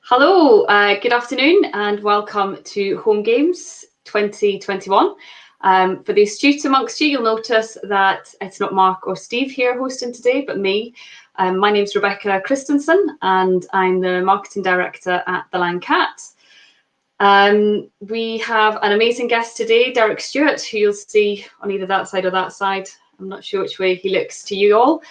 Hello, good afternoon and welcome to HomeGames 2021. For the astute amongst you, you'll notice that it's not Mark or Steve here hosting today, but me. My name's Rebecca Christensen and I'm the Marketing Director at The Land Cat. We have an amazing guest today, Derek Stewart, who you'll see on either that side or that side. I'm not sure which way he looks to you all,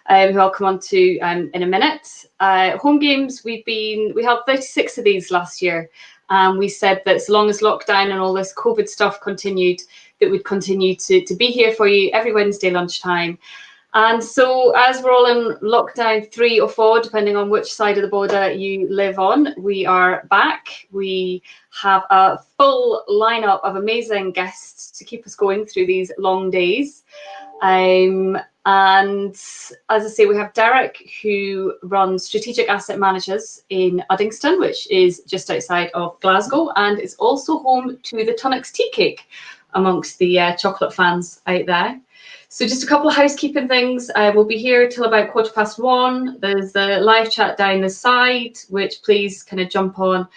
who I'll come on to in a minute. HomeGames, we held 36 of these last year. And we said that as long as lockdown and all this COVID stuff continued, that we'd continue to be here for you every Wednesday lunchtime. And so as we're all in lockdown 3 or 4, depending on which side of the border you live on, we are back. We have a full lineup of amazing guests to keep us going through these long days. And as I say, we have Derek, who runs Strategic Asset Managers in Uddingston, which is just outside of Glasgow, and is also home to the Tunnocks tea cake amongst the chocolate fans out there. So just a couple of housekeeping things. We'll be here till about 1:15. There's the live chat down the side, which please kind of jump on.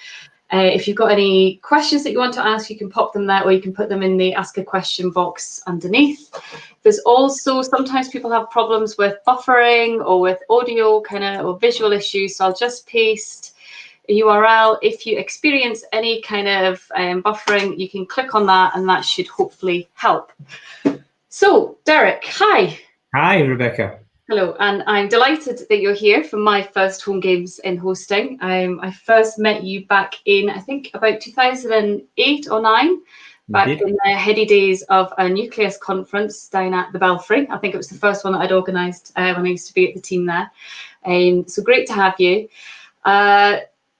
If you've got any questions that you want to ask, you can pop them there, or you can put them in the ask a question box underneath. There's also sometimes people have problems with buffering or with audio or visual issues. So I'll just paste a URL. If you experience any kind of buffering, you can click on that and that should hopefully help. So Derek, hi. Hi, Rebecca. Hello, and I'm delighted that you're here for my first HomeGames in hosting. I first met you back in, I think, about 2008 or 9, back in the heady days of a Nucleus conference down at the Belfry. I think it was the first one that I'd organised when I used to be at the team there. So great to have you.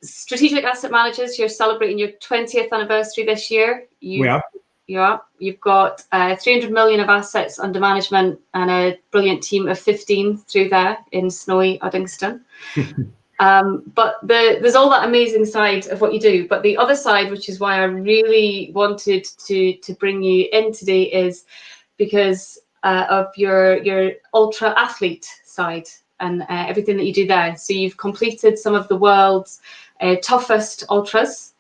Strategic Asset Managers, you're celebrating your 20th anniversary this year. We are. Yeah, you've got 300 million of assets under management and a brilliant team of 15 through there in snowy Uddingston. But there's all that amazing side of what you do. But the other side, which is why I really wanted to bring you in today, is because of your ultra athlete side and everything that you do there. So you've completed some of the world's toughest ultras.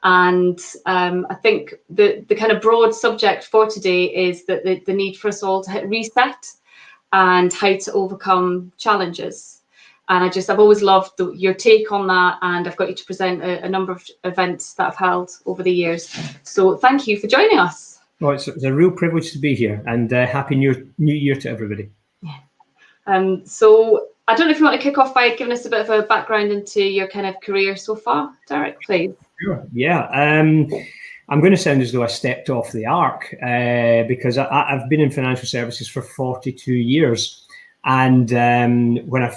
And I think the kind of broad subject for today is that the need for us all to hit reset and how to overcome challenges. And I've always loved your take on that. And I've got you to present a number of events that I've held over the years. So thank you for joining us. Well, it's a real privilege to be here, and Happy New Year to everybody. Yeah. So I don't know if you want to kick off by giving us a bit of a background into your kind of career so far, Derek, please. Sure. Yeah. I'm going to sound as though I stepped off the ark because I've been in financial services for 42 years. And when I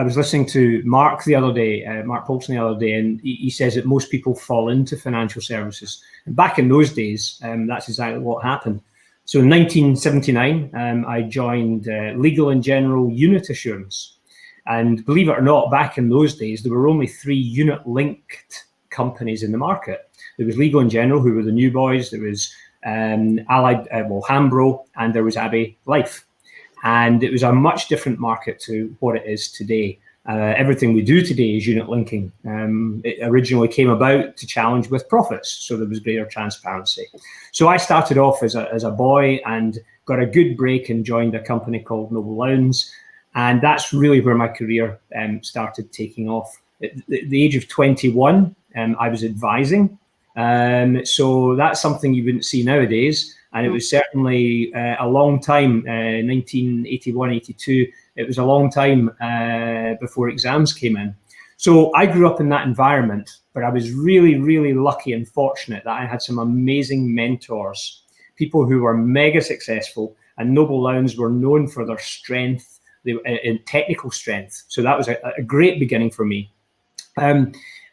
was listening to Mark the other day, Mark Polson the other day, and he says that most people fall into financial services. And back in those days, that's exactly what happened. So in 1979, I joined Legal and General Unit Assurance. And believe it or not, back in those days, there were only 3 unit-linked companies in the market. There was Legal and General, who were the new boys. There was Hambro, and there was Abbey Life. And it was a much different market to what it is today. Everything we do today is unit linking. It originally came about to challenge with profits, so there was greater transparency. So I started off as a boy and got a good break and joined a company called Noble Lowndes. And that's really where my career started taking off. At the age of 21, I was advising. So that's something you wouldn't see nowadays. And it was certainly a long time, 1981, 82. It was a long time before exams came in. So I grew up in that environment, but I was really, really lucky and fortunate that I had some amazing mentors, people who were mega successful, and Noble Lowndes were known for their strength, in technical strength. So that was a great beginning for me.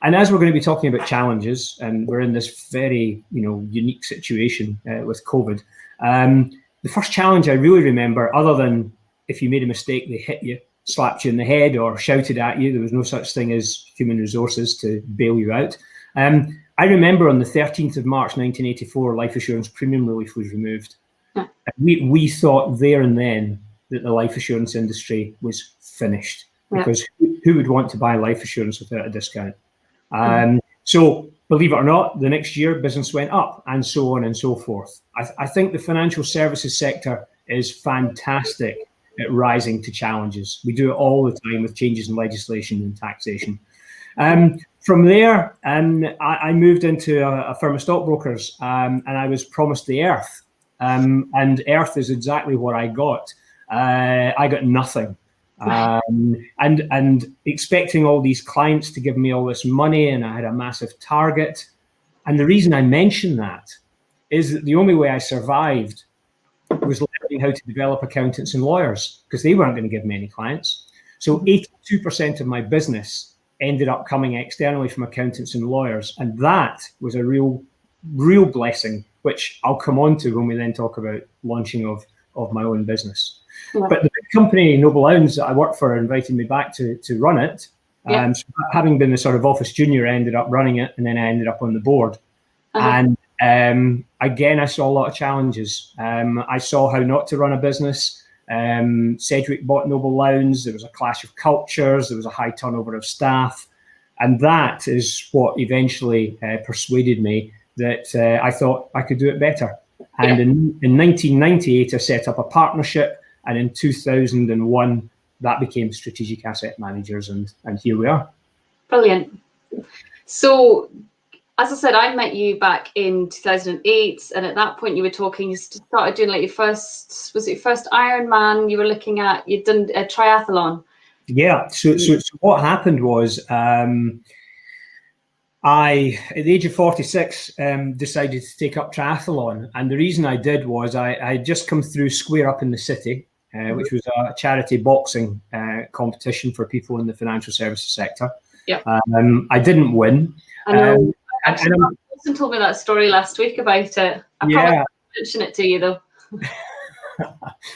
And as we're going to be talking about challenges, and we're in this very, unique situation with COVID, the first challenge I really remember, other than if you made a mistake, they hit you, slapped you in the head, or shouted at you. There was no such thing as human resources to bail you out. I remember on the 13th of March, 1984, life assurance premium relief was removed. We thought there and then that the life assurance industry was finished, because who would want to buy life assurance without a discount? So believe it or not, the next year business went up, and so on and so forth. I think the financial services sector is fantastic at rising to challenges. We do it all the time with changes in legislation and taxation. From there, I moved into a firm of stockbrokers, and I was promised the earth. And earth is exactly what I got. I got nothing. And expecting all these clients to give me all this money, and I had a massive target. And the reason I mention that is that the only way I survived was learning how to develop accountants and lawyers, because they weren't going to give me any clients. So 82% of my business ended up coming externally from accountants and lawyers. And that was a real blessing, which I'll come on to when we then talk about launching of my own business. Yeah. But the big company, Noble Lowndes, that I worked for, invited me back to run it. Yeah. So having been the sort of office junior, I ended up running it, and then I ended up on the board. And again, I saw a lot of challenges. I saw how not to run a business. Sedgwick bought Noble Lowndes. There was a clash of cultures. There was a high turnover of staff. And that is what eventually persuaded me that I thought I could do it better. And in 1998, I set up a partnership. And in 2001, that became Strategic Asset Managers. And here we are. Brilliant. So, as I said, I met you back in 2008, and at that point you were talking, you started doing like your first Ironman you were looking at, you'd done a triathlon. Yeah, so what happened was I, at the age of 46, decided to take up triathlon. And the reason I did was I had just come through Square Up in the City, which was a charity boxing competition for people in the financial services sector. Yeah. I didn't win. I know. Actually, Wilson told me that story last week about it. I probably didn't mention it to you, though.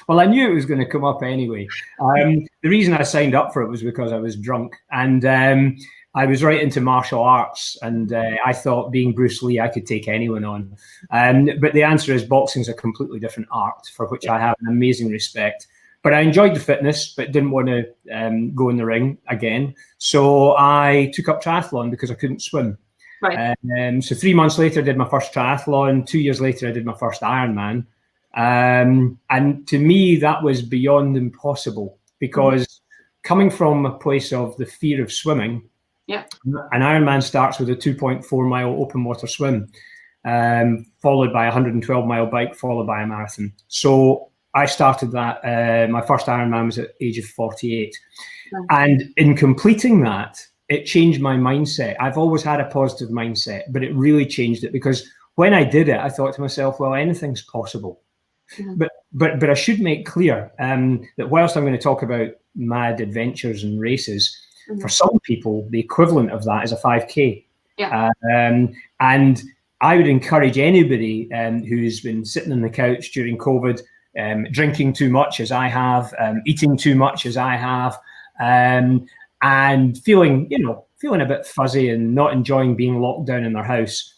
Well, I knew it was going to come up anyway. The reason I signed up for it was because I was drunk, and I was right into martial arts, and I thought, being Bruce Lee, I could take anyone on. But the answer is boxing is a completely different art, for which I have an amazing respect. But I enjoyed the fitness, but didn't want to go in the ring again. So I took up triathlon because I couldn't swim. Right. So 3 months later, I did my first triathlon. 2 years later, I did my first Ironman. And to me, that was beyond impossible, because coming from a place of the fear of swimming, an Ironman starts with a 2.4 mile open water swim, followed by a 112-mile bike, followed by a marathon. So I started that. My first Ironman was at the age of 48. Right. And in completing that, it changed my mindset. I've always had a positive mindset, but it really changed it, because when I did it, I thought to myself, well, anything's possible. But I should make clear that whilst I'm going to talk about mad adventures and races, for some people, the equivalent of that is a 5K. Yeah. And I would encourage anybody who's been sitting on the couch during COVID, drinking too much as I have, eating too much as I have, and feeling a bit fuzzy and not enjoying being locked down in their house.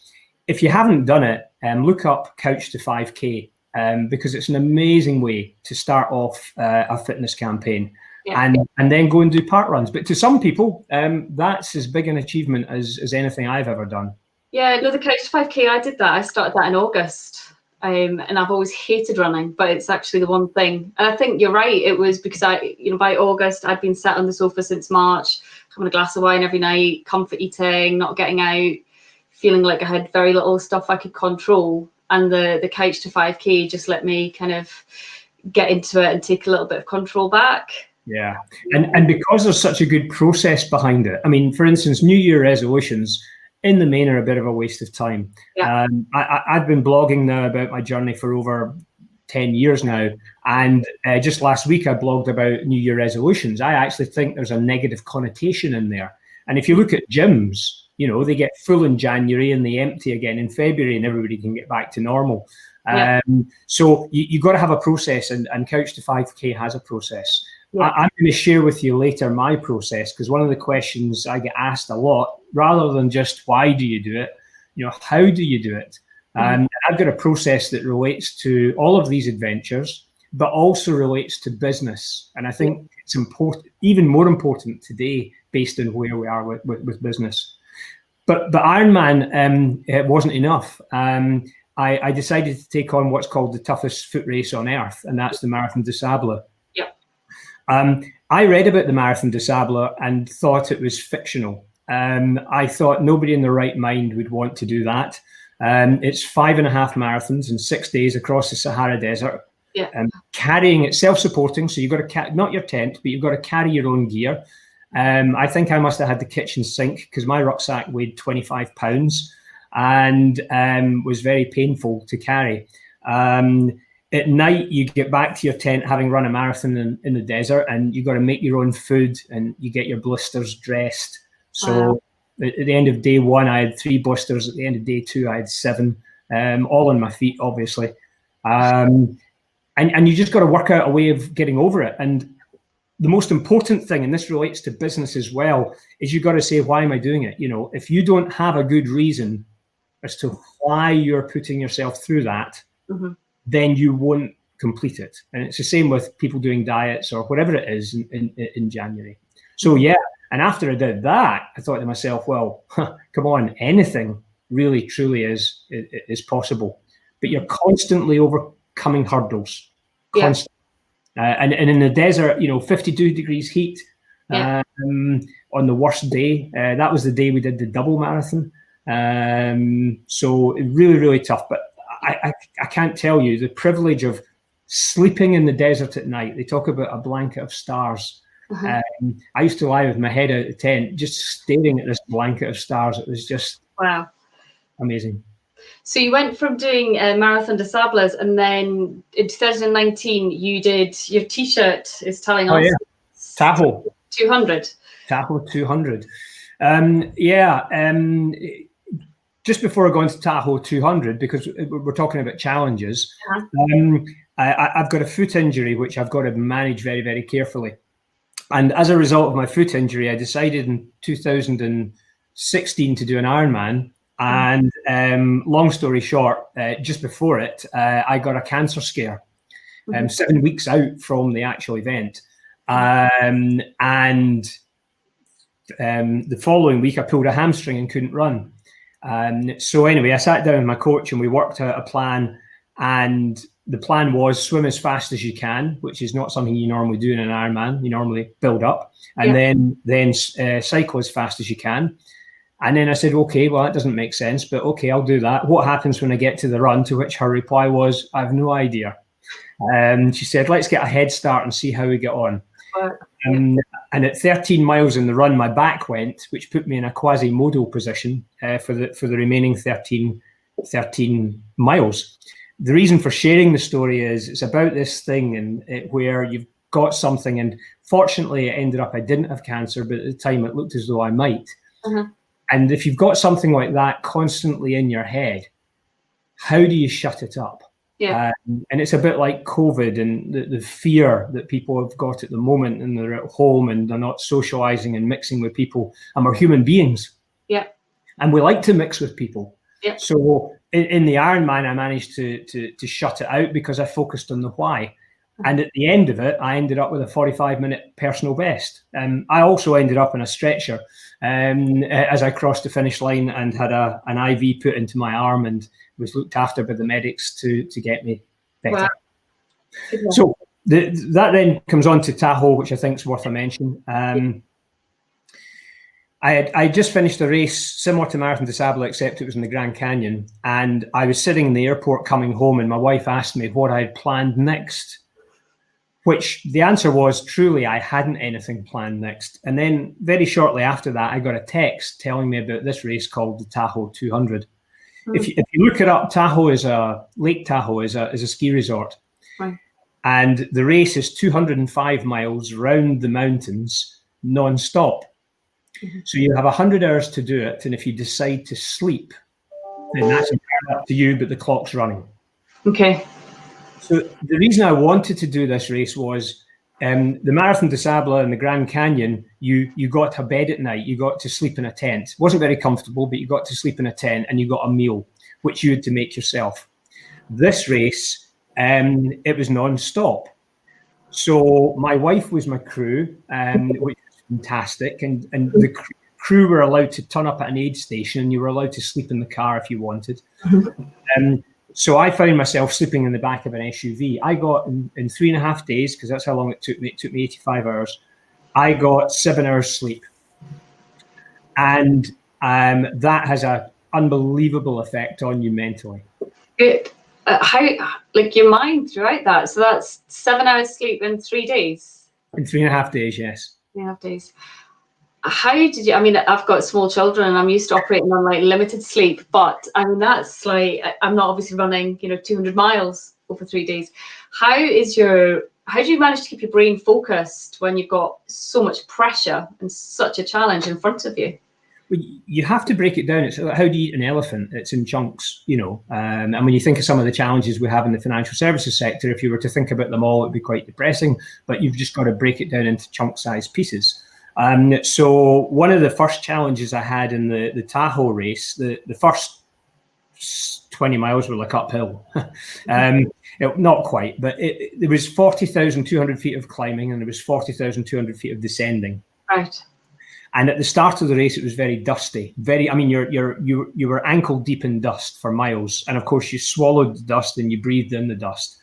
If you haven't done it, look up Couch to 5K, because it's an amazing way to start off a fitness campaign. Yeah. And then go and do park runs. But to some people, that's as big an achievement as anything I've ever done. Yeah, no, the Couch to 5K, I did that. I started that in August. And I've always hated running, but it's actually the one thing. And I think you're right. It was because by August, I'd been sat on the sofa since March, having a glass of wine every night, comfort eating, not getting out, feeling like I had very little stuff I could control. And the Couch to 5K just let me kind of get into it and take a little bit of control back. Yeah. And because there's such a good process behind it, I mean, for instance, New Year resolutions in the main are a bit of a waste of time. Yeah. I've been blogging now about my journey for over 10 years now. And just last week, I blogged about New Year resolutions. I actually think there's a negative connotation in there. And if you look at gyms, they get full in January and they empty again in February, and everybody can get back to normal. Yeah. So you've got to have a process, and Couch to 5K has a process. Yeah. I'm going to share with you later my process, because one of the questions I get asked a lot, rather than just why do you do it, how do you do it? I've got a process that relates to all of these adventures, but also relates to business. And I think it's important, even more important today, based on where we are with business. But Ironman, it wasn't enough. I decided to take on what's called the toughest foot race on earth, and that's the Marathon des Sables. Yep. I read about the Marathon des Sables and thought it was fictional. I thought nobody in their right mind would want to do that. It's 5.5 marathons in 6 days across the Sahara Desert. Yeah. Carrying it, self-supporting, so you've got to not your tent, but you've got to carry your own gear. I think I must have had the kitchen sink because my rucksack weighed 25 pounds and was very painful to carry. At night, you get back to your tent having run a marathon in the desert, and you've got to make your own food and you get your blisters dressed. So at the end of day 1, I had 3 blisters. At the end of day 2, I had 7, all on my feet, obviously. And you just got to work out a way of getting over it. And the most important thing, and this relates to business as well, is you've got to say, why am I doing it? You know, if you don't have a good reason as to why you're putting yourself through that, then you won't complete it. And it's the same with people doing diets or whatever it is in January. So yeah, and after I did that, I thought to myself, well, come on, anything really truly is possible. But you're constantly overcoming hurdles. Constantly. And in the desert, 52 degrees heat on the worst day. That was the day we did the double marathon. So really, really tough. But I can't tell you the privilege of sleeping in the desert at night. They talk about a blanket of stars. I used to lie with my head out the tent, just staring at this blanket of stars. It was just amazing. So you went from doing Marathon des Sables, and then in 2019 you did your T-shirt is telling us. Tahoe 200. Tahoe 200. Just before I go into Tahoe 200, because we're talking about challenges, I've got a foot injury which I've got to manage very, very carefully. And as a result of my foot injury, I decided in 2016 to do an Ironman. And long story short, just before it, I got a cancer scare 7 weeks out from the actual event. And the following week, I pulled a hamstring and couldn't run. So anyway, I sat down with my coach and we worked out a plan. And the plan was swim as fast as you can, which is not something you normally do in an Ironman. You normally build up and then cycle as fast as you can. And then I said, okay, well, that doesn't make sense, but okay, I'll do that. What happens when I get to the run? To which her reply was, I have no idea. She said, let's get a head start and see how we get on. And at 13 miles in the run, my back went, which put me in a quasi-modal position for the remaining 13 miles. The reason for sharing the story is it's about this thing where you've got something, and fortunately it ended up I didn't have cancer, but at the time it looked as though I might. And if you've got something like that constantly in your head, how do you shut it up? And it's a bit like COVID and the fear that people have got at the moment, and they're at home and they're not socializing and mixing with people. And we're human beings. And we like to mix with people. So in the Ironman, I managed to shut it out because I focused on the why. And at the end of it, I ended up with a 45-minute personal best. I also ended up in a stretcher as I crossed the finish line and had an IV put into my arm and was looked after by the medics to get me better. So that then comes on to Tahoe, which I think is worth a mention. I just finished a race similar to Marathon des Sables, except it was in the Grand Canyon. And I was sitting in the airport coming home, and my wife asked me what I had planned next. Which the answer was, truly, I hadn't anything planned next. And then very shortly after that, I got a text telling me about this race called the Tahoe 200. If you look it up, Lake Tahoe is a ski resort. And the race is 205 miles round the mountains non-stop. So you have 100 hours to do it. And if you decide to sleep, then that's entirely up to you, but the clock's running. Okay. So the reason I wanted to do this race was the Marathon des Sables and the Grand Canyon, you got to bed at night, you got to sleep in a tent. It wasn't very comfortable, but you got to sleep in a tent and you got a meal, which you had to make yourself. This race, it was non-stop. So my wife was my crew, which was fantastic. And the crew were allowed to turn up at an aid station, and you were allowed to sleep in the car if you wanted. So I found myself sleeping in the back of an SUV. I got in 3.5 days, because that's how long it took me. It took me 85 hours. I got 7 hours sleep, and that has an unbelievable effect on you mentally. Good. How, like, your mind throughout that? So that's 7 hours sleep in 3 days. In 3.5 days, yes. 3.5 days. How did you? I mean, I've got small children, and I'm used to operating on like limited sleep. But I mean, that's like, I'm not obviously running, 200 miles over 3 days. How do you manage to keep your brain focused when you've got so much pressure and such a challenge in front of you? Well, you have to break it down. It's like, how do you eat an elephant? It's in chunks, And when you think of some of the challenges we have in the financial services sector, if you were to think about them all, it'd be quite depressing. But you've just got to break it down into chunk-sized pieces. So one of the first challenges I had in the Tahoe race, the first 20 miles were like uphill. Not quite, but there was 40,200 feet of climbing, and there was 40,200 feet of descending. Right. And at the start of the race, it was very dusty. You were ankle deep in dust for miles, and of course you swallowed the dust and you breathed in the dust.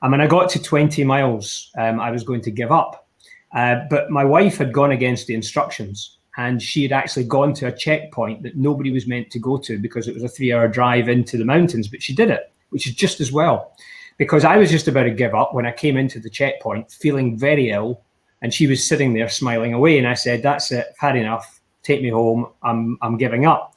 And when I got to 20 miles, I was going to give up. But my wife had gone against the instructions, and she had actually gone to a checkpoint that nobody was meant to go to, because it was a 3-hour drive into the mountains, but she did it, which is just as well, because I was just about to give up when I came into the checkpoint feeling very ill, and she was sitting there smiling away, and I said, "That's it, I've had enough, take me home, I'm giving up."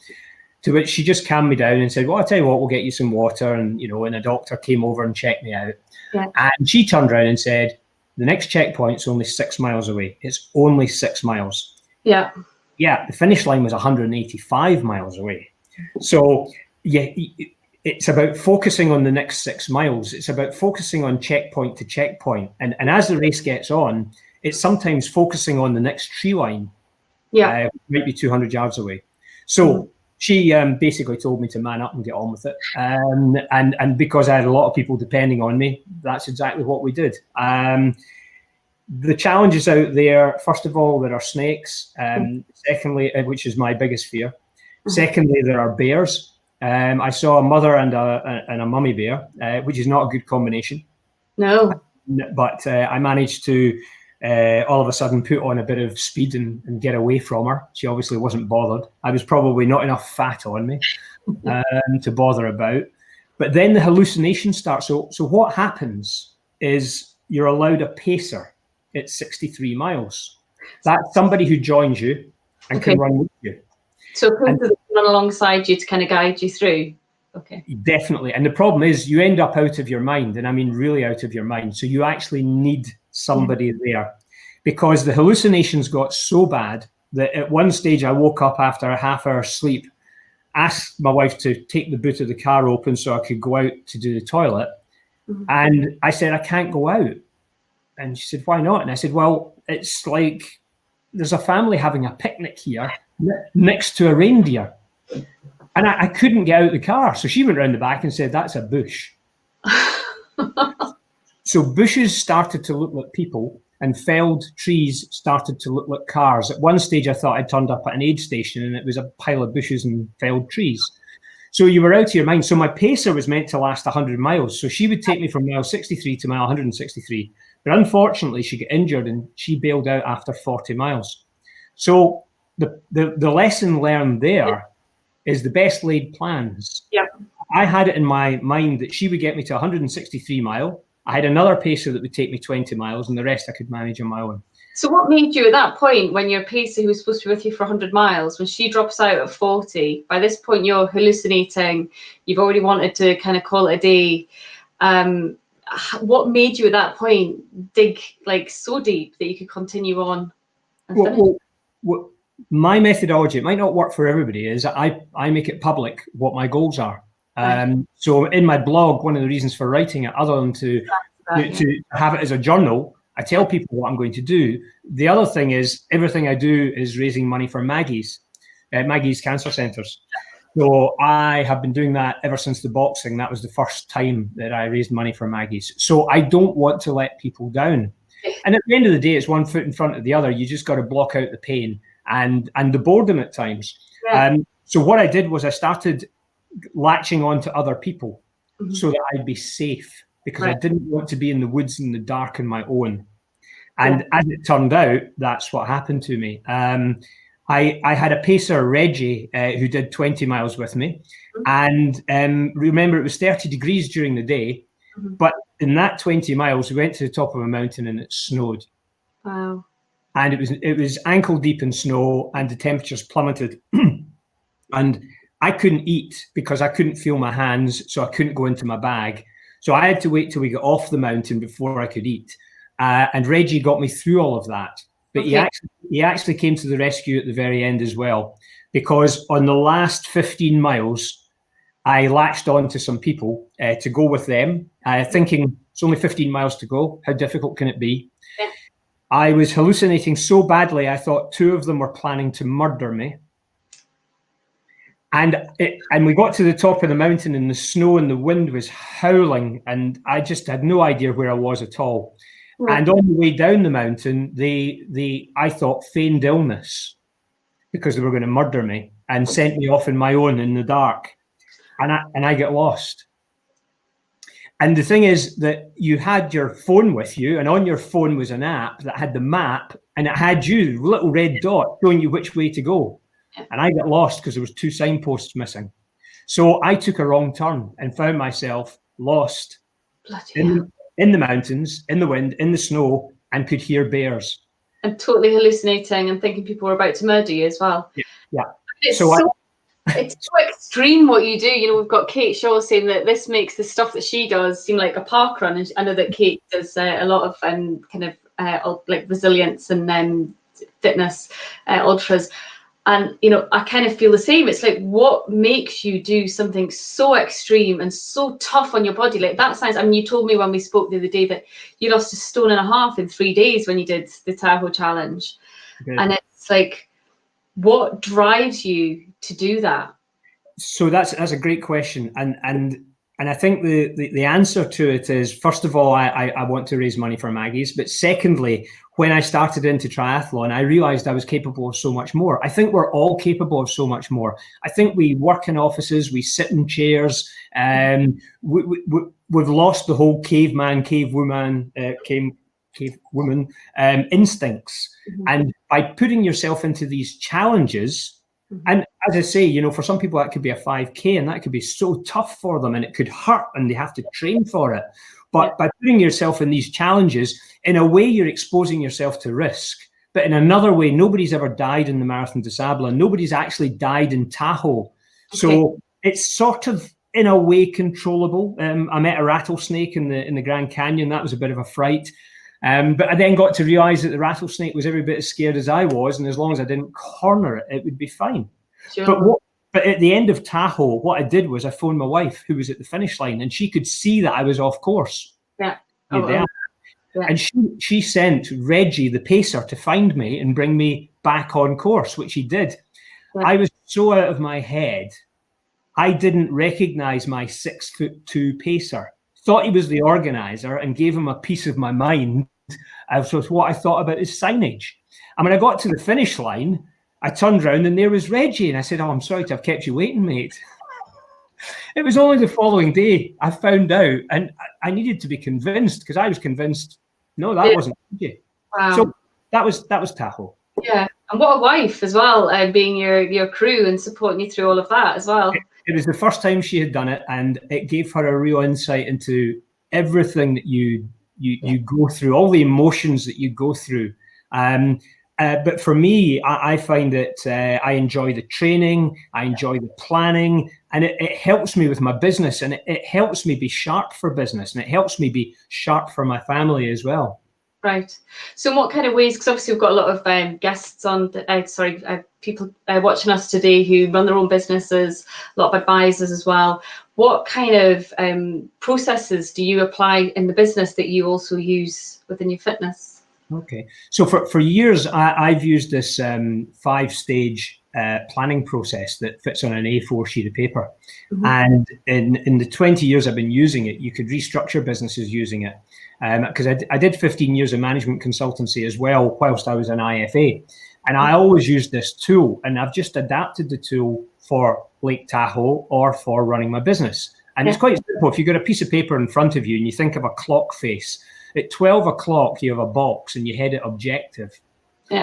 To which she just calmed me down and said, "Well, I'll tell you what, we'll get you some water." And and a doctor came over and checked me out. Yeah. And she turned around and said, "The next checkpoint's only 6 miles away. It's only 6 miles." Yeah. Yeah, the finish line was 185 miles away. So yeah, it's about focusing on the next 6 miles. It's about focusing on checkpoint to checkpoint. And as the race gets on, it's sometimes focusing on the next tree line. Yeah. Might be 200 yards away. So she basically told me to man up and get on with it. And because I had a lot of people depending on me, that's exactly what we did. The challenges out there, first of all, there are snakes. Secondly, which is my biggest fear. Secondly, there are bears. I saw a mother and a mummy bear, which is not a good combination. No. But I managed to all of a sudden put on a bit of speed and get away from her. She obviously wasn't bothered. I was probably not enough fat on me to bother about. But then the hallucination starts. So what happens is you're allowed a pacer at 63 miles. That's somebody who joins you and can run with you. So run alongside you to kind of guide you through. Okay. Definitely. And the problem is you end up out of your mind, and I mean really out of your mind. So you actually need somebody there, because the hallucinations got so bad that at one stage I woke up after a half-hour sleep, asked my wife to take the boot of the car open so I could go out to do the toilet. And I said, "I can't go out." And she said, "Why not?" And I said, "Well, it's like there's a family having a picnic here next to a reindeer." And I couldn't get out of the car. So she went round the back and said, "That's a bush." So bushes started to look like people, and felled trees started to look like cars. At one stage, I thought I'd turned up at an aid station, and it was a pile of bushes and felled trees. So you were out of your mind. So my pacer was meant to last 100 miles. So she would take me from mile 63 to mile 163. But unfortunately, she got injured and she bailed out after 40 miles. So the lesson learned there is the best laid plans. Yeah. I had it in my mind that she would get me to 163 mile. I had another pacer that would take me 20 miles, and the rest I could manage on my own. So what made you at that point, when your pacer who was supposed to be with you for 100 miles, when she drops out at 40, by this point you're hallucinating, you've already wanted to kind of call it a day. What made you at that point dig like so deep that you could continue on? Well, my methodology, it might not work for everybody, is I make it public what my goals are. So in my blog, one of the reasons for writing it, other than to have it as a journal, I tell people what I'm going to do. The other thing is everything I do is raising money for Maggie's cancer centres. So I have been doing that ever since the boxing. That was the first time that I raised money for Maggie's. So I don't want to let people down. And at the end of the day, it's one foot in front of the other. You just got to block out the pain. and the boredom at times. Yeah. So what I did was I started latching on to other people so that I'd be safe, because I didn't want to be in the woods in the dark on my own. And as it turned out, that's what happened to me. I had a pacer, Reggie, who did 20 miles with me. And remember, it was 30 degrees during the day. But in that 20 miles, we went to the top of a mountain and it snowed. Wow. And it was ankle deep in snow, and the temperatures plummeted. And I couldn't eat because I couldn't feel my hands, so I couldn't go into my bag. So I had to wait till we got off the mountain before I could eat. And Reggie got me through all of that. But he actually came to the rescue at the very end as well, because on the last 15 miles, I latched on to some people to go with them, thinking it's only 15 miles to go. How difficult can it be? Yeah. I was hallucinating so badly, I thought two of them were planning to murder me. And we got to the top of the mountain, and the snow and the wind was howling, and I just had no idea where I was at all. Right. And on the way down the mountain, they I thought feigned illness because they were going to murder me and sent me off on my own in the dark, and I get lost. And the thing is that you had your phone with you, and on your phone was an app that had the map, and it had you, little red dot, showing you which way to go. And I got lost because there was 2 signposts missing. So I took a wrong turn and found myself lost in the mountains, in the wind, in the snow, and could hear bears. And totally hallucinating and thinking people were about to murder you as well. Yeah. It's so extreme what you do. You know, we've got Kate Shaw saying that this makes the stuff that she does seem like a park run. And I know that Kate does a lot of kind of like resilience and fitness ultras. And, you know, I kind of feel the same. It's like, what makes you do something so extreme and so tough on your body? Like that sounds, I mean, you told me when we spoke the other day that you lost 1.5 stone in 3 days when you did the Tahoe challenge. Okay. And it's like, what drives you to do that? So that's a great question. And I think the answer to it is, first of all, I want to raise money for Maggie's. But secondly, when I started into triathlon, I realized I was capable of so much more. I think we're all capable of so much more. I think we work in offices, we sit in chairs, we've lost the whole caveman, cavewoman instincts. Mm-hmm. And by putting yourself into these challenges, and as I say, you know, for some people that could be a 5K, and that could be so tough for them, and it could hurt, and they have to train for it. But by putting yourself in these challenges, in a way, you're exposing yourself to risk. But in another way, nobody's ever died in the Marathon des Sables, and nobody's actually died in Tahoe. Okay. So it's sort of, in a way, controllable. I met a rattlesnake in the Grand Canyon. That was a bit of a fright. But I then got to realize that the rattlesnake was every bit as scared as I was, and as long as I didn't corner it, it would be fine. Sure. But at the end of Tahoe, what I did was I phoned my wife, who was at the finish line, and she could see that I was off course. Yeah. Yeah. And she sent Reggie, the pacer, to find me and bring me back on course, which he did. Yeah. I was so out of my head, I didn't recognize my 6'2" pacer. Thought he was the organizer and gave him a piece of my mind as to what I thought about his signage. And when I got to the finish line, I turned around and there was Reggie. And I said, "Oh, I'm sorry to have kept you waiting, mate." It was only the following day I found out, and I needed to be convinced, because I was convinced, no, that wasn't Reggie. Wow. So that was Tahoe. Yeah, and what a wife as well, being your crew and supporting you through all of that as well. It was the first time she had done it, and it gave her a real insight into everything that you go through, all the emotions that you go through. But for me, I find that I enjoy the training, I enjoy the planning, and it helps me with my business, and it helps me be sharp for business, and it helps me be sharp for my family as well. Right. So in what kind of ways, because obviously we've got a lot of guests on, people watching us today who run their own businesses, a lot of advisors as well. What kind of processes do you apply in the business that you also use within your fitness? Okay. So for years, I've used this 5-stage planning process that fits on an A4 sheet of paper. Mm-hmm. And in the 20 years I've been using it, you could restructure businesses using it. Because I did 15 years of management consultancy as well whilst I was an IFA. And I always use this tool, and I've just adapted the tool for Lake Tahoe or for running my business. And it's quite simple. If you've got a piece of paper in front of you and you think of a clock face, at 12 o'clock, you have a box and you head at objective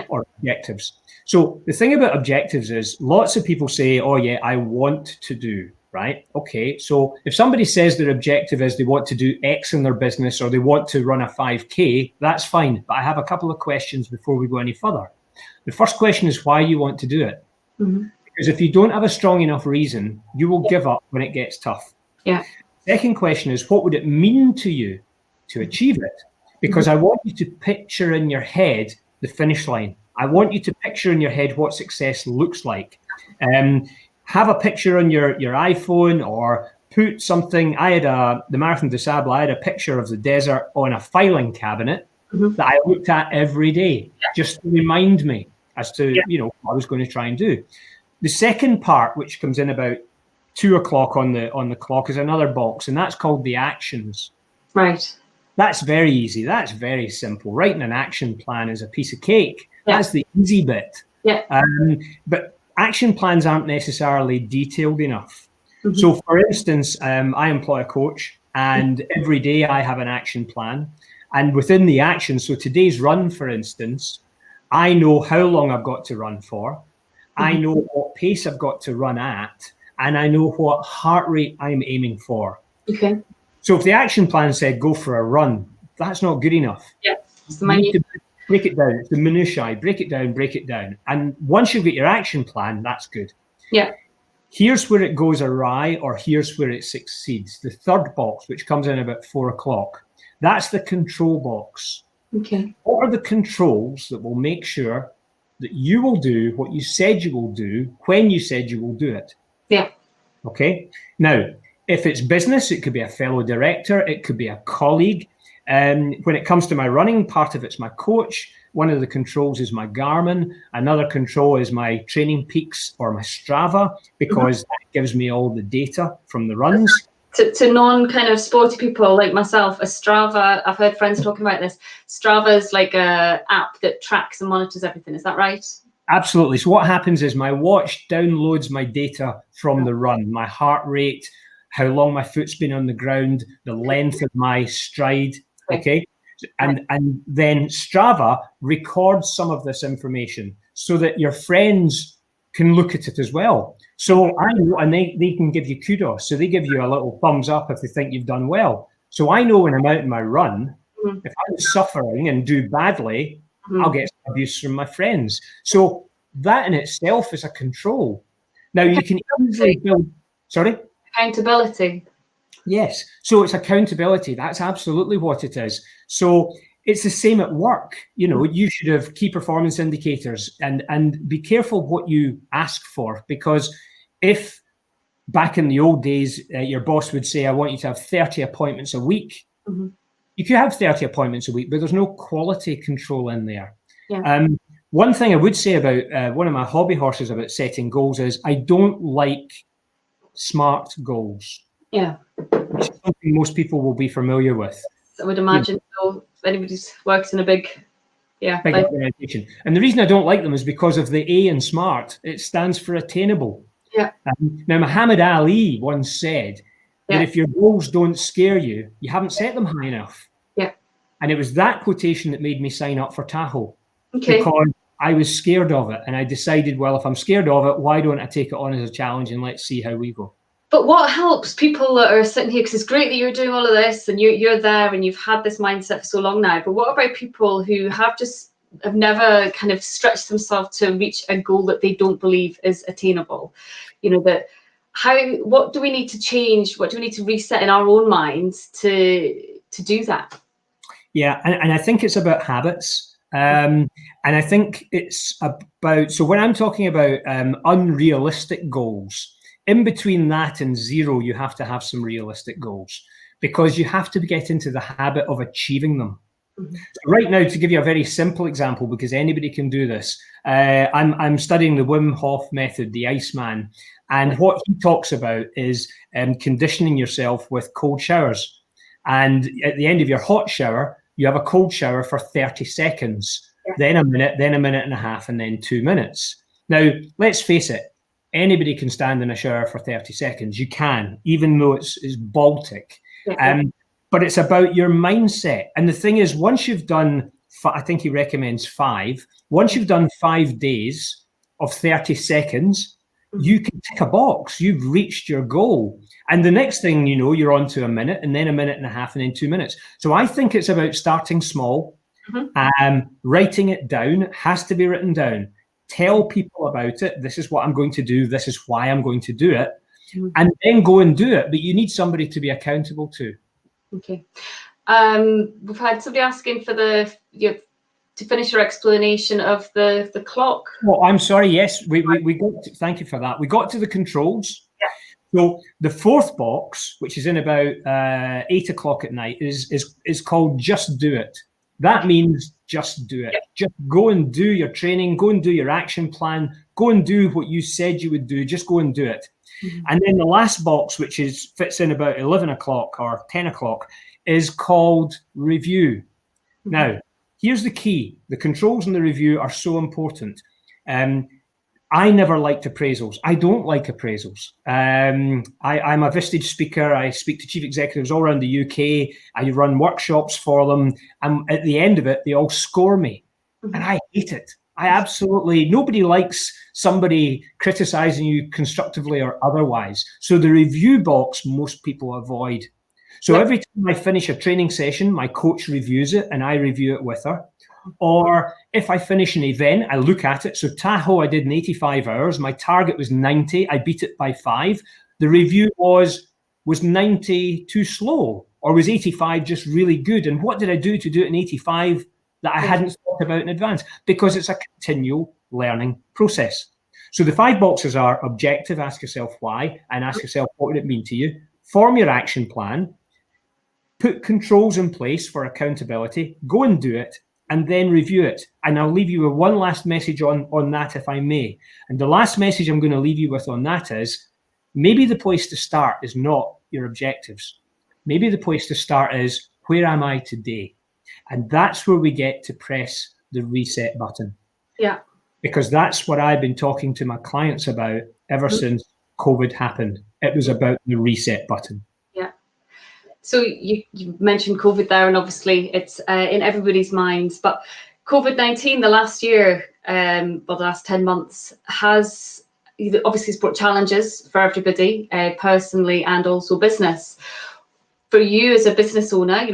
or objectives. So the thing about objectives is lots of people say, oh yeah, I want to do, right? Okay, so if somebody says their objective is they want to do X in their business or they want to run a 5K, that's fine. But I have a couple of questions before we go any further. The first question is why you want to do it. Because if you don't have a strong enough reason, you will give up when it gets tough. Second question is, what would it mean to you to achieve it? Because I want you to picture in your head the finish line. I want you to picture in your head what success looks like. Have a picture on your iPhone or put something. I had the Marathon des Sables, I had a picture of the desert on a filing cabinet that I looked at every day just to remind me as to, what I was going to try and do. The second part, which comes in about 2 o'clock on the clock, is another box, and that's called the actions. Right. That's very easy. That's very simple. Writing an action plan is a piece of cake. That's the easy bit. But action plans aren't necessarily detailed enough. So, for instance, I employ a coach, and every day I have an action plan. And within the action, so today's run, for instance, I know how long I've got to run for. I know what pace I've got to run at, and I know what heart rate I'm aiming for. Okay. So if the action plan said go for a run, that's not good enough. You need to break it down. It's the minutiae. Break it down. And once you've got your action plan, that's good. Here's where it goes awry, or here's where it succeeds. The third box, which comes in about 4 o'clock, that's the control box. Okay. What are the controls that will make sure that you will do what you said you will do when you said you will do it? Okay. Now, if it's business, it could be a fellow director, it could be a colleague. When it comes to my running, part of it's my coach. One of the controls is my Garmin. Another control is my Training Peaks or my Strava, because that gives me all the data from the runs. To non kind of sporty people like myself, a Strava, I've heard friends talking about this. Strava is like a app that tracks and monitors everything. Is that right? Absolutely. So what happens is my watch downloads my data from the run, my heart rate, how long my foot's been on the ground, the length of my stride. Okay. And then Strava records some of this information so that your friends can look at it as well. So I know, and they can give you kudos. So they give you a little thumbs up if they think you've done well. So I know when I'm out in my run, if I'm suffering and do badly, I'll get some abuse from my friends. So that in itself is a control. Now you can easily build, accountability. Yes. So it's accountability. That's absolutely what it is. So it's the same at work. You should have key performance indicators and be careful what you ask for, because if back in the old days, your boss would say, I want you to have 30 appointments a week. You could have 30 appointments a week, but there's no quality control in there. One thing I would say about one of my hobby horses about setting goals is I don't like SMART goals. Which is something most people will be familiar with. I would imagine so. If anybody works in a big organization. And the reason I don't like them is because of the A in SMART. It stands for attainable. Now, Muhammad Ali once said that if your goals don't scare you, you haven't set them high enough. And it was that quotation that made me sign up for Tahoe. Because I was scared of it. And I decided, well, if I'm scared of it, why don't I take it on as a challenge and let's see how we go. But what helps people that are sitting here, because it's great that you're doing all of this and you're there and you've had this mindset for so long now, but what about people who have never kind of stretched themselves to reach a goal that they don't believe is attainable? What do we need to change? What do we need to reset in our own minds to do that? Yeah, and I think it's about habits. And I think it's about, so when I'm talking about unrealistic goals, in between that and zero, you have to have some realistic goals, because you have to get into the habit of achieving them. So right now, to give you a very simple example, because anybody can do this, I'm studying the Wim Hof method, the Iceman, and what he talks about is conditioning yourself with cold showers. And at the end of your hot shower, you have a cold shower for 30 seconds. then a minute, then a minute and a half, and then 2 minutes. Now, let's face it, anybody can stand in a shower for 30 seconds. You can, even though it's Baltic. But it's about your mindset. And the thing is, once you've done, I think he recommends 5, once you've done 5 days of 30 seconds, you can tick a box. You've reached your goal. And the next thing you know, you're on to a minute, and then a minute and a half, and then 2 minutes. So I think it's about starting small, writing it down. It has to be written down. Tell people about it. This is what I'm going to do. This is why I'm going to do it. And then go and do it. But you need somebody to be accountable to. Okay. We've had somebody asking for to finish your explanation of the clock. Oh, I'm sorry. Yes, we got to, thank you for that. We got to the controls. So the 4th box, which is in about 8 o'clock at night, is called Just Do It. That means just do it. Just go and do your training. Go and do your action plan. Go and do what you said you would do. Just go and do it. And then the last box, which fits in about 11 o'clock or 10 o'clock, is called Review. Now, here's the key. The controls and the review are so important. I never liked appraisals. I don't like appraisals. I'm a Vistage speaker. I speak to chief executives all around the UK. I run workshops for them. And at the end of it, they all score me. And I hate it. Nobody likes somebody criticizing you constructively or otherwise. So the review box, most people avoid. So every time I finish a training session, my coach reviews it and I review it with her. Or if I finish an event, I look at it. So Tahoe, I did in 85 hours. My target was 90. I beat it by 5. The review was 90 too slow, or was 85 just really good? And what did I do to do it in 85 that I hadn't thought about in advance? Because it's a continual learning process. So the 5 boxes are objective, ask yourself why, and ask yourself what would it mean to you. Form your action plan, put controls in place for accountability, go and do it, and then review it. And I'll leave you with one last message on that, if I may. And the last message I'm going to leave you with on that is, maybe the place to start is not your objectives. Maybe the place to start is, where am I today? And that's where we get to press the reset button. Yeah. Because that's what I've been talking to my clients about ever since COVID happened. It was about the reset button. Yeah. So you mentioned COVID there, and obviously it's in everybody's minds. But COVID-19, the last year, the last 10 months, has obviously brought challenges for everybody, personally and also business. For you as a business owner,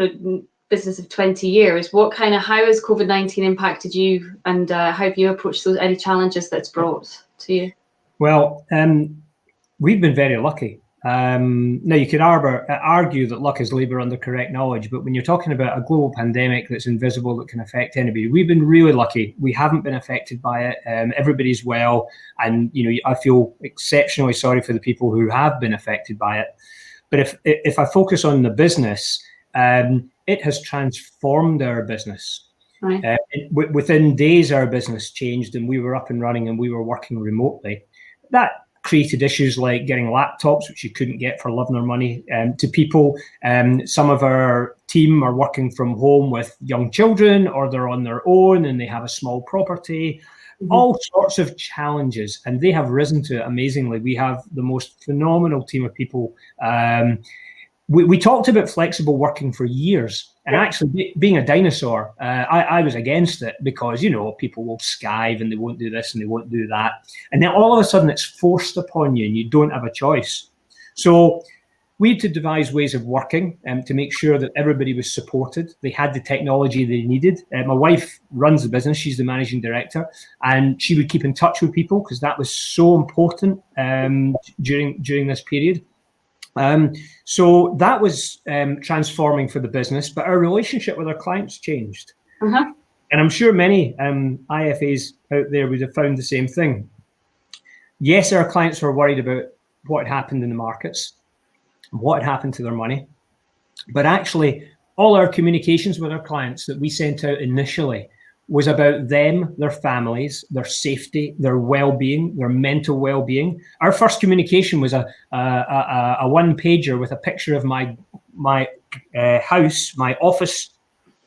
business of 20 years, how has COVID-19 impacted you, and how have you approached any challenges that's brought to you? Well, we've been very lucky. Now, you could argue that luck is labour under correct knowledge, but when you're talking about a global pandemic that's invisible, that can affect anybody, we've been really lucky. We haven't been affected by it. Everybody's well, and I feel exceptionally sorry for the people who have been affected by it. But if I focus on the business, it has transformed our business. Right. Within days, our business changed, and we were up and running, and we were working remotely. That created issues like getting laptops, which you couldn't get for love nor money, to people. Some of our team are working from home with young children, or they're on their own and they have a small property. All sorts of challenges, and they have risen to it amazingly. We have the most phenomenal team of people. We talked about flexible working for years, and actually being a dinosaur, I was against it because, people will skive and they won't do this and they won't do that. And then all of a sudden it's forced upon you and you don't have a choice. So we had to devise ways of working to make sure that everybody was supported. They had the technology they needed. My wife runs the business. She's the managing director, and she would keep in touch with people because that was so important during this period. So that was transforming for the business, but our relationship with our clients changed. And I'm sure many IFAs out there would have found the same thing. Yes, our clients were worried about what happened in the markets, what had happened to their money, but actually all our communications with our clients that we sent out initially was about them, their families, their safety, their well-being, their mental well-being. Our first communication was a one-pager with a picture of my house, my office,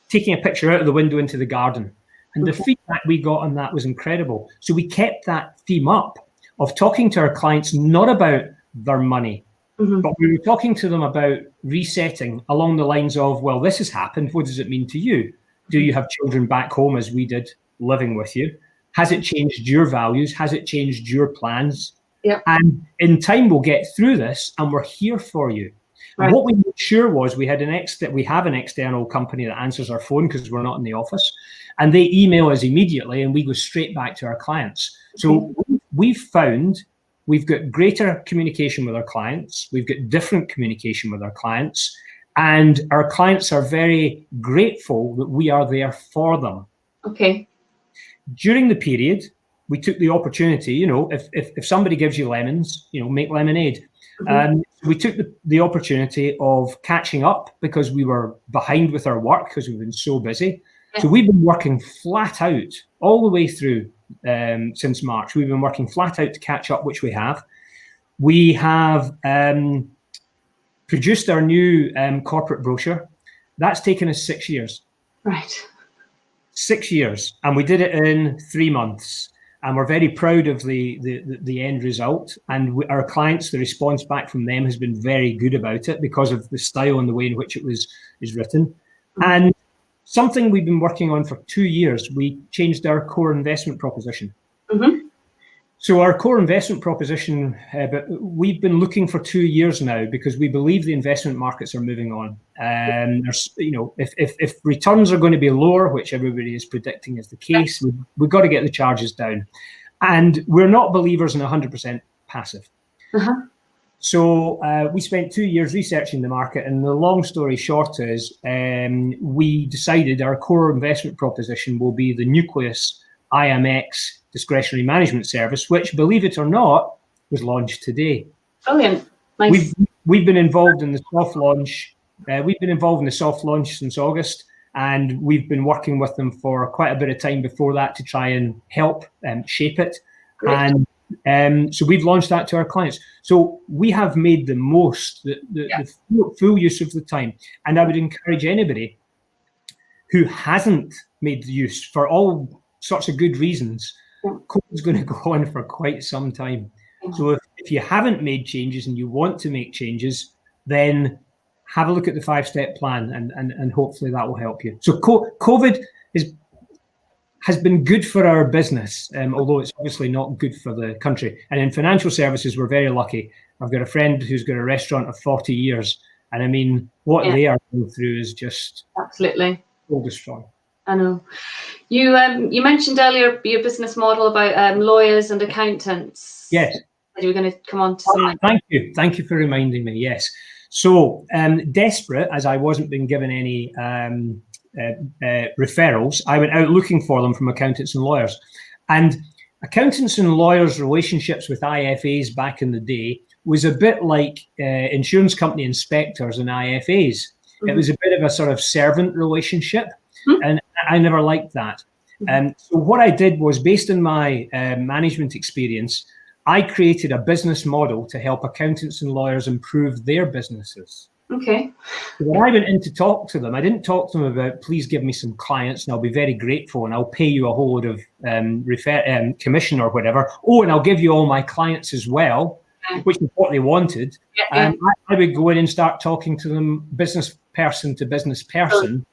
taking a picture out of the window into the garden. And the feedback we got on that was incredible. So we kept that theme up of talking to our clients, not about their money, but we were talking to them about resetting along the lines of, well, this has happened. What does it mean to you? Do you have children back home as we did living with you? Has it changed your values? Has it changed your plans? Yeah. And in time, we'll get through this and we're here for you. Right. And what we made sure was we have an external company that answers our phone because we're not in the office, and they email us immediately and we go straight back to our clients. So we've found we've got greater communication with our clients. We've got different communication with our clients, and our clients are very grateful that we are there for them. Okay. During the period, we took the opportunity, if somebody gives you lemons, make lemonade. We took the opportunity of catching up because we were behind with our work because we've been so busy. Yeah. So we've been working flat out all the way through since March. We've been working flat out to catch up, which we have. We have produced our new corporate brochure. That's taken us 6 years. Right. 6 years. And we did it in 3 months. And we're very proud of the end result. And our clients, the response back from them has been very good about it because of the style and the way in which it is written. And something we've been working on for 2 years, we changed our core investment proposition. So our core investment proposition, we've been looking for 2 years now because we believe the investment markets are moving on. If returns are going to be lower, which everybody is predicting is the case, we've got to get the charges down. And we're not believers in 100% passive. So we spent 2 years researching the market, and the long story short is we decided our core investment proposition will be the Nucleus IMX discretionary management service, which, believe it or not, was launched today. Brilliant. Nice. We've been involved in the soft launch. We've been involved in the soft launch since August, and we've been working with them for quite a bit of time before that to try and help shape it. Great. And so we've launched that to our clients. So we have made the most, the full use of the time. And I would encourage anybody who hasn't made the use for all sorts of good reasons. COVID's going to go on for quite some time. So if you haven't made changes and you want to make changes, then have a look at the 5-step plan and hopefully that will help you. So COVID has been good for our business, although it's obviously not good for the country. And in financial services, we're very lucky. I've got a friend who's got a restaurant of 40 years. And I mean, what they are going through is just absolutely soul destroying. I know. You mentioned earlier your business model about lawyers and accountants. Yes. You were going to come on to something. Thank you for reminding me. Yes. So desperate as I wasn't being given any referrals, I went out looking for them from accountants and lawyers. And accountants and lawyers' relationships with IFAs back in the day was a bit like insurance company inspectors and IFAs. It was a bit of a sort of servant relationship. And I never liked that. So what I did was, based on my management experience, I created a business model to help accountants and lawyers improve their businesses. Okay. So when I went in to talk to them, I didn't talk to them about, please give me some clients and I'll be very grateful and I'll pay you a whole load of commission or whatever. Oh, and I'll give you all my clients as well, which is what they wanted. And I would go in and start talking to them business person to business person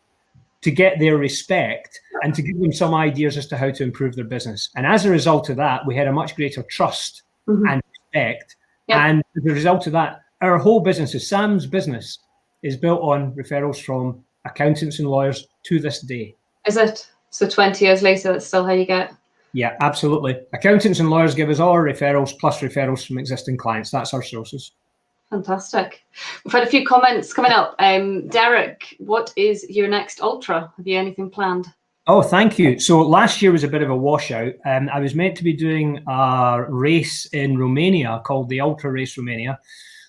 to get their respect and to give them some ideas as to how to improve their business. And as a result of that, we had a much greater trust and respect. And as a result of that, our whole business, Sam's business, is built on referrals from accountants and lawyers to this day. Is it? So 20 years later, that's still how you get? Yeah, absolutely. Accountants and lawyers give us all our referrals plus referrals from existing clients. That's our sources. Fantastic. We've had a few comments coming up. Derek, what is your next ultra? Have you anything planned? Oh, thank you. So last year was a bit of a washout. I was meant to be doing a race in Romania called the Ultra Race Romania,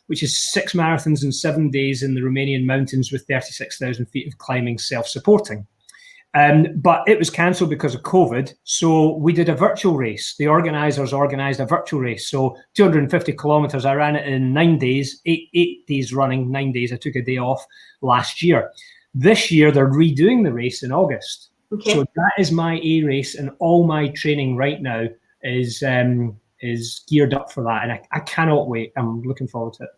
which is 6 marathons in 7 days in the Romanian mountains with 36,000 feet of climbing self-supporting. But it was cancelled because of COVID. So we did a virtual race. The organisers organised a virtual race. So 250 kilometres. I ran it in 9 days, eight days running, 9 days. I took a day off last year. This year, they're redoing the race in August. Okay. So that is my A race, and all my training right now is geared up for that, and I cannot wait. I'm looking forward to it.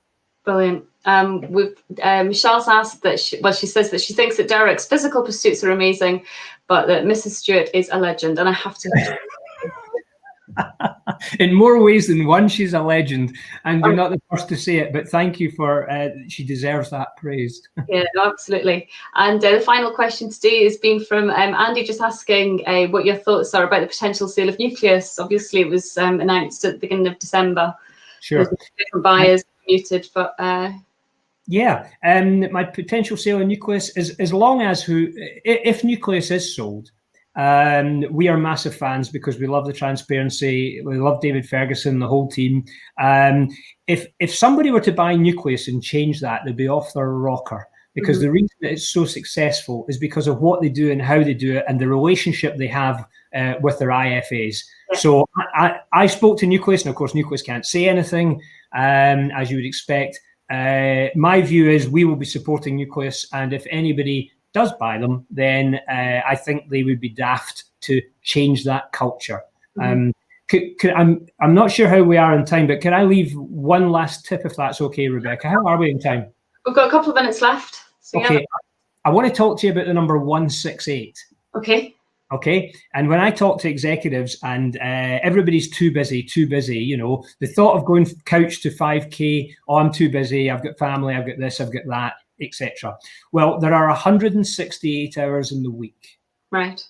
Brilliant. Michelle's asked that she says that she thinks that Derek's physical pursuits are amazing, but that Mrs. Stewart is a legend, and I have to. In more ways than one, she's a legend, and you're not the first to say it. But thank you for she deserves that praise. Yeah, absolutely. And the final question today has been from Andy, just asking what your thoughts are about the potential sale of Nucleus. Obviously, it was announced at the beginning of December. Sure. Different buyers muted, but yeah, my potential sale of Nucleus is as long as if Nucleus is sold. We are massive fans because we love the transparency. We love David Ferguson, the whole team. If somebody were to buy Nucleus and change that, they'd be off their rocker, because the reason that it's so successful is because of what they do and how they do it, and the relationship they have with their IFAs. Yeah. So I spoke to Nucleus, and of course Nucleus can't say anything, as you would expect. My view is we will be supporting Nucleus, and if anybody does buy them, then I think they would be daft to change that culture. I'm not sure how we are in time, but can I leave one last tip, if that's okay, Rebecca? How are we in time? We've got a couple of minutes left. So okay, yeah. I want to talk to you about the number 168. Okay. And when I talk to executives and everybody's too busy, you know, the thought of going couch to 5K, oh, I'm too busy, I've got family, I've got this, I've got that, etc. Well, there are 168 hours in the week. Right.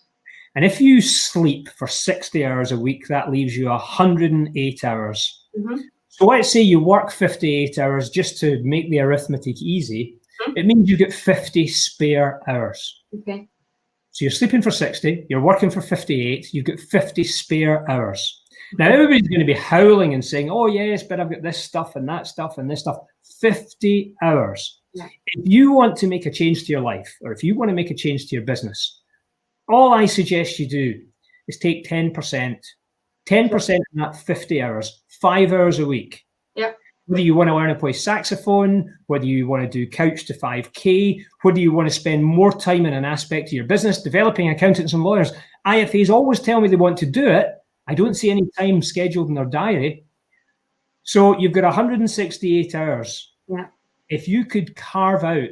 And if you sleep for 60 hours a week, that leaves you 108 hours. So let's say you work 58 hours just to make the arithmetic easy. It means you get 50 spare hours. Okay. So you're sleeping for 60, you're working for 58, you've got 50 spare hours. Now, everybody's going to be howling and saying, oh, yes, but I've got this stuff and that stuff and this stuff. 50 hours. Yeah. If you want to make a change to your life, or if you want to make a change to your business, all I suggest you do is take 10%. 10% of that 50 hours, 5 hours a week. Yeah. Whether you want to learn to play saxophone, whether you want to do couch to 5K, whether you want to spend more time in an aspect of your business, developing accountants and lawyers. IFAs always tell me they want to do it. I don't see any time scheduled in their diary. So you've got 168 hours. Yeah. If you could carve out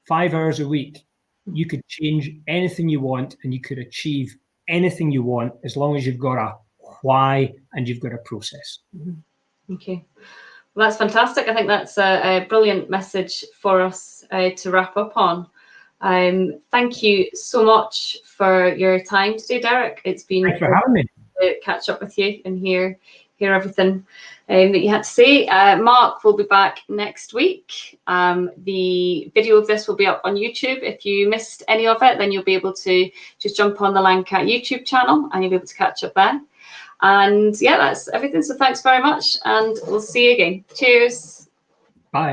5 hours a week, you could change anything you want and you could achieve anything you want, as long as you've got a why and you've got a process. Okay. Well, that's fantastic. I think that's a brilliant message for us to wrap up on. Thank you so much for your time today, Derek. It's been Thanks for having me. To catch up with you and hear everything that you had to say. Mark will be back next week. The video of this will be up on YouTube. If you missed any of it, then you'll be able to just jump on the Landcat YouTube channel and you'll be able to catch up there. And yeah, that's everything. So thanks very much, and we'll see you again. Cheers. Bye.